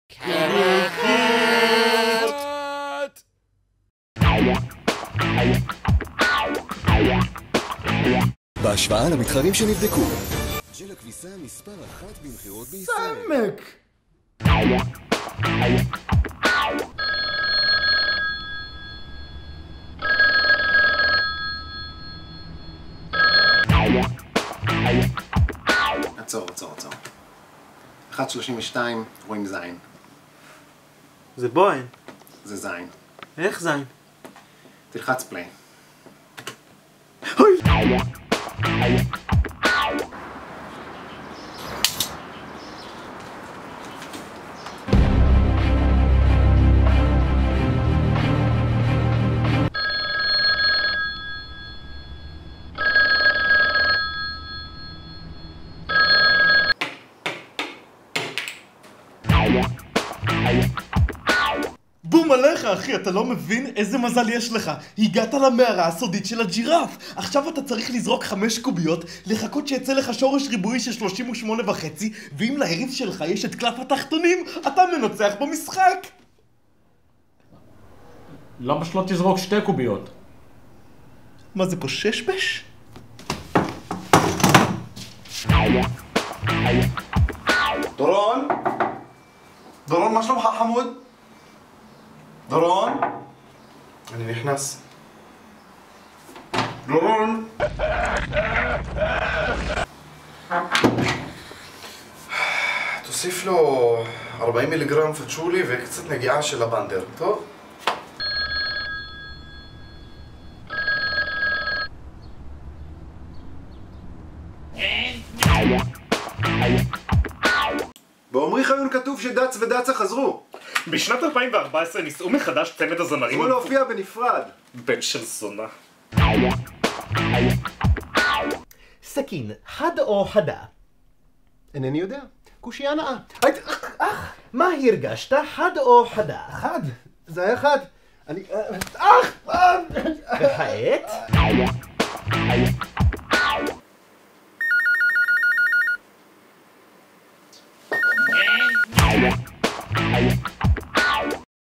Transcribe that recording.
קרקט! בהשוואה למתחרים שנבדקו, ג'ל הכביסה מספר אחת במחירות בישראל. סמק! עצור. 1.32 רואים זין. זה בוהן. זה זין. איך זין? תלחץ פליי. אוי! בום עליך אחי, אתה לא מבין איזה מזל יש לך. הגעת למערה הסודית של הג'ירף. עכשיו אתה צריך לזרוק 5 קוביות, לחכות שיצא לך שורש ריבועי של 38.5, ואם ליריב שלך יש את קלף התחתונים, אתה מנצח במשחק. למה שלא תזרוק 2 קוביות? מה זה פה, ששבש? דורון? דורון, מה שלומך חמוד? דורון? אני נכנס. דורון? תוסיף לו 40 מיליגרם פצ'ולי וקצת נגיעה של לבנדר, טוב? בעומרי חיון כתוב שדץ ודצה חזרו. בשנת 2014 ניסו מחדש צמד הזמרים הוא להופיע בנפרד. בן של זונה. סכין, חד או חדה? אינני יודע. קושייה נאה. מה הרגשת, חד או חדה? חד. זה היה חד. אני... וכעת?